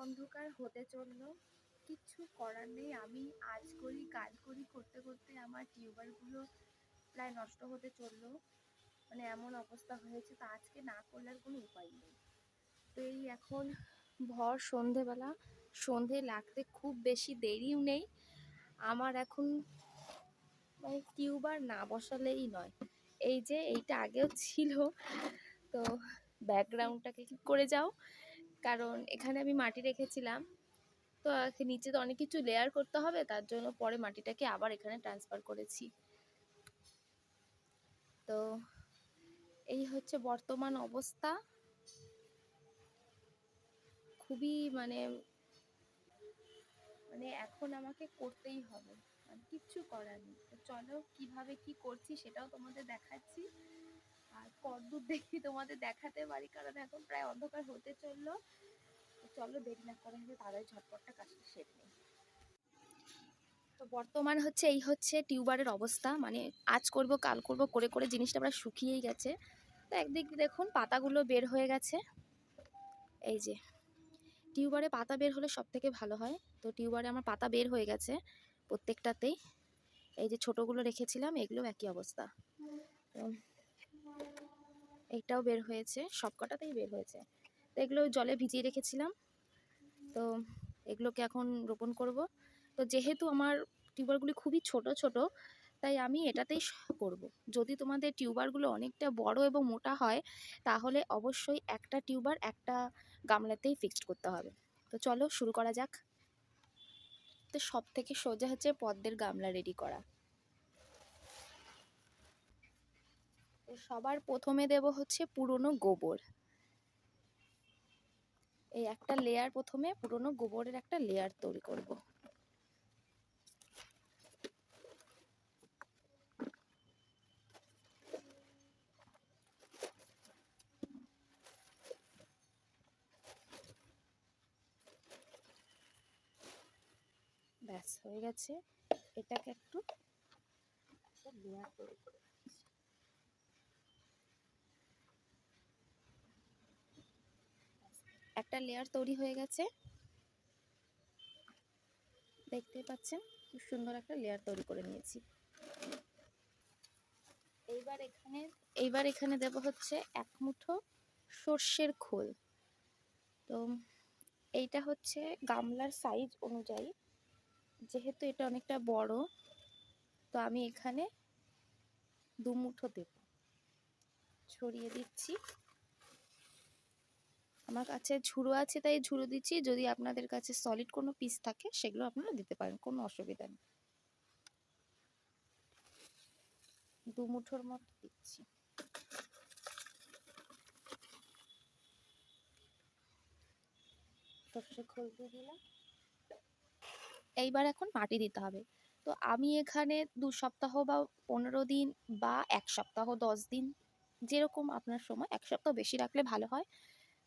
অন্ধকার হতে চললো, কিচ্ছু করার নেই। আমি আজ করি কাল করি করতে করতে আমার টিউবারগুলো প্রায় নষ্ট হতে চললো, মানে এমন অবস্থা হয়েছে। তো আজকে না করলে আর কোনো উপায় নেই। তো এই এখন ভর সন্ধেবেলা, সন্ধে লাগতে খুব বেশি দেরিও নেই। আমার এখন মানে টিউবার না বসালেই নয়। এই যে এইটা আগেও ছিল, তো ব্যাকগ্রাউন্ডটাকে ঠিক করে যাও, কারণ এখানে আমি মাটি রেখেছিলাম। তো নিচে তো অনেক কিছু লেয়ার করতে হবে, তার জন্য পরে মাটিটাকে আবার এখানে ট্রান্সফার করেছি। তো এই হচ্ছে বর্তমান অবস্থা। খুবই মানে মানে এখন আমাকে করতেই হবে, মানে কিচ্ছু করার নেই। তো চলো কিভাবে কি করছি সেটাও তোমাদের দেখাচ্ছি, আর কতদূর দেখি তোমাদের দেখাতে পারি, কারণ এখন প্রায় অন্ধকার হতে চললো। তো চলো দেরি না করে তাড়াতাড়ি ঝটপটটা কাজটা সেরে নিই। তো বর্তমান হচ্ছে এই হচ্ছে টিউবারের অবস্থা, মানে আজ করব কাল করব করে করে জিনিসটা প্রায় শুকিয়েই গেছে। তো একদিক দিয়ে দেখুন পাতাগুলো বের হয়ে গেছে। এই যে টিউবারে পাতা বের হলে সব থেকে ভালো হয়। তো টিউবারে আমার পাতা বের হয়ে গেছে প্রত্যেকটাতেই। এই যে ছোটোগুলো রেখেছিলাম এগুলো একই অবস্থা। তো এইটাও বের হয়েছে, সব কটাতেই বের হয়েছে। তো এগুলো জলে ভিজিয়ে রেখেছিলাম, তো এগুলোকে এখন রোপণ করব। তো যেহেতু আমার টিউবারগুলি খুবই ছোট ছোট, তাই আমি এটাতেই করব। যদি তোমাদের টিউবারগুলো অনেকটা বড় এবং মোটা হয়, তাহলে অবশ্যই একটা টিউবার একটা গামলাতেই ফিক্সড করতে হবে। তো চলো শুরু করা যাক। তো সব থেকে সোজা হচ্ছে পদ্মের গামলা রেডি করা। তো সবার প্রথমে দেব হচ্ছে পুরনো গোবর। এই একটা লেয়ার, প্রথমে পুরনো গোবরের একটা লেয়ার তৈরি করব। ব্যাস হয়ে গেছে। এটাকে একটু লেয়ার তৈরি করে একটা লেয়ার তৈরি হয়ে গেছে, দেখতে পাচ্ছেন খুব সুন্দর একটা লেয়ার তৈরি করে নিয়েছি। এইবার এখানে দেব হচ্ছে এক মুঠো সর্ষের খোল। তো এইটা হচ্ছে গামলার সাইজ অনুযায়ী, যেহেতু এটা অনেকটা বড়, তো আমি এখানে 2 মুঠো দেব। ছড়িয়ে দিচ্ছি। আমার কাছে ঝুড়ো আছে তাই ঝুড়ো দিচ্ছি, যদি আপনাদের কাছে সলিড কোনো পিস থাকে সেগুলো আপনারা দিতে পারেন, কোনো অসুবিধা নেই। 2 মুঠোর মতো দিচ্ছি। সর্ষে খোল দিয়ে দিলাম। এইবার এখন মাটি দিতে হবে। তো আমি এখানে 2 সপ্তাহ বা 15 দিন বা 1 সপ্তাহ 10 দিন, যেরকম আপনার সময়, 1 সপ্তাহ বেশি রাখলে ভালো হয়।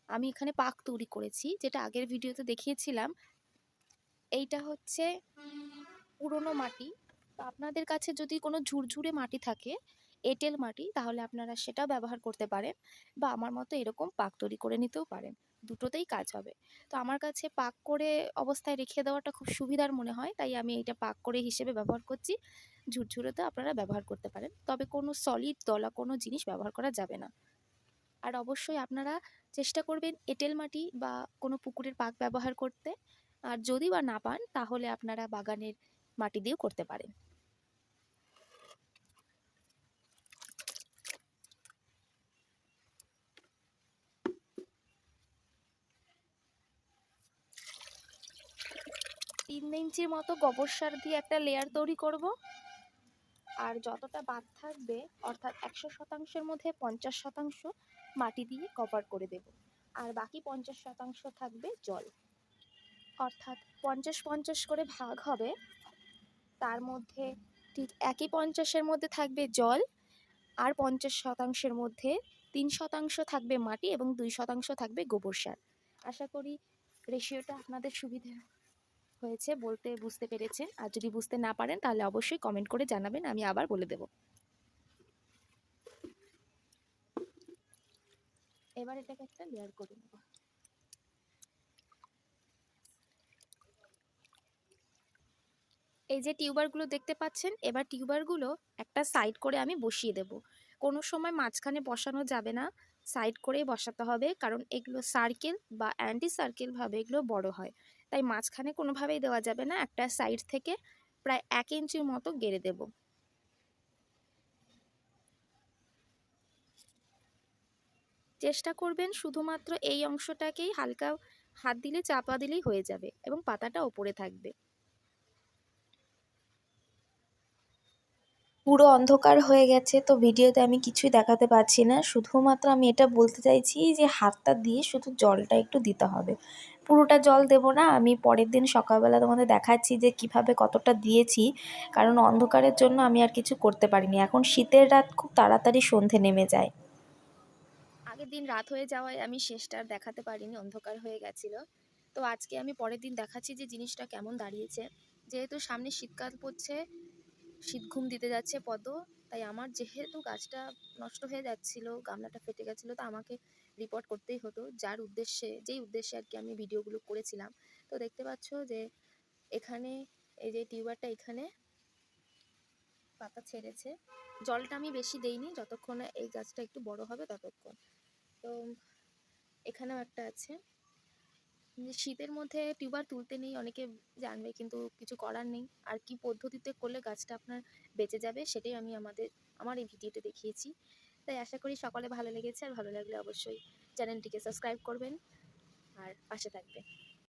আমি এখানে পাক তৈরি করেছি, যেটা আগের ভিডিওতে দেখিয়েছিলাম। এইটা হচ্ছে পুরনো মাটি। তো আপনাদের কাছে যদি কোনো ঝুরঝুরে মাটি থাকে, এঁটেল মাটি, তাহলে আপনারা সেটা ব্যবহার করতে পারেন, বা আমার মতো এরকম পাক তৈরি করে নিতেও পারেন। দুটোতেই কাজ হবে। তো আমার কাছে পাক করে অবস্থায় রেখে দেওয়াটা খুব সুবিধার মনে হয়, তাই আমি এইটা পাক করে হিসেবে ব্যবহার করছি। ঝুরঝুরেতে আপনারা ব্যবহার করতে পারেন, তবে কোনো সলিড দলা কোনো জিনিস ব্যবহার করা যাবে না। আর অবশ্যই আপনারা চেষ্টা করবেন এঁটেল মাটি বা কোনো পুকুরের পাক ব্যবহার করতে। আর যদি বা না পান, তাহলে আপনারা বাগানের মাটি দিয়েও করতে পারেন। তিন ইঞ্চির মতো গোবর সার দিয়ে একটা লেয়ার তৈরি করব। আর যতটা বাদ থাকবে, অর্থাৎ 100% মধ্যে 50% মাটি দিয়ে কভার করে দেব। আর বাকি 50% থাকবে জল। অর্থাৎ 50-50 করে ভাগ হবে। তার মধ্যে ঠিক একই 50-এর মধ্যে থাকবে জল, আর 50%-এর মধ্যে 3% থাকবে মাটি এবং 2% থাকবে গোবর সার। আশা করি রেশিওটা আপনাদের সুবিধে হয়েছে, বলতে বুঝতে পেরেছেন। আর যদি বুঝতে না পারেন তাহলে অবশ্যই কমেন্ট করে জানাবেন, আমি আবার বলে দেব। এবার এটাকে একটা লেয়ার করে নেব। এই যে টিউবারগুলো দেখতে পাচ্ছেন, এবার টিউবারগুলো একটা সাইড করে আমি বসিয়ে দেব। কোনো সময় মাঝখানে বসানো যাবে না, সাইড করেই বসাতে হবে, কারণ এগুলো সার্কেল বা অ্যান্টি সার্কেল ভাবে এগুলো বড় হয়। তাই মাঝখানে কোনোভাবেই দেওয়া যাবে না, একটা সাইড থেকে প্রায় 1 ইঞ্চির মতো গেড়ে দেব। চেষ্টা করবেন শুধুমাত্র এই অংশটাকেই হালকা হাত দিলে চাপা দিলেই হয়ে যাবে এবং পাতাটা ওপরে থাকবে। পুরো অন্ধকার হয়ে গেছে, তো ভিডিওতে আমি কিছুই দেখাতে পারছি না। শুধুমাত্র আমি এটা বলতে চাইছি যে হাতটা দিয়ে শুধু জলটা একটু দিতে হবে। পুরোটা জল দেব না, আমি পরের দিন সকালবেলা তোমাদের দেখাচ্ছি যে কিভাবে কতটা দিয়েছি, কারণ অন্ধকারের জন্য আমি আর কিছু করতে পারিনি। এখন শীতের রাত, খুব তাড়াতাড়ি সন্ধে নেমে যায়। আগের দিন রাত হয়ে যাওয়ায় আমি শেষটা আর দেখাতে পারিনি, অন্ধকার হয়ে গেছিল। তো আজকে আমি পরের দিন দেখাচ্ছি যে জিনিসটা কেমন দাঁড়িয়েছে। যেহেতু সামনে শীতকাল পড়ছে, শীত ঘুম দিতে যাচ্ছে পদ্ম, তাই আমার যেহেতু গাছটা নষ্ট হয়ে যাচ্ছিল, গামলাটা ফেটে গেছিলো, তো আমাকে রিপোর্ট করতেই হতো, যেই উদ্দেশ্যে আর কি আমি ভিডিওগুলো করেছিলাম। তো দেখতে পাচ্ছ যে এখানে এই যে টিউবারটা এখানে পাতা ছেড়েছে। জলটা আমি বেশি দেইনি, যতক্ষণ না এই গাছটা একটু বড় হবে ততক্ষণ। তো এখানেও একটা আছে। শীতের মধ্যে টিউবার তুলতে নেই, অনেকে জানবে, কিন্তু কিছু করার নেই। আর কি পদ্ধতিতে করলে গাছটা আপনার বেঁচে যাবে সেটাই আমি আমার এই ভিডিওতে দেখিয়েছি। তাই আশা করি সকলে ভালো লেগেছে, আর ভালো লাগলে অবশ্যই চ্যানেলটিকে সাবস্ক্রাইব করবেন আর পাশে থাকবেন।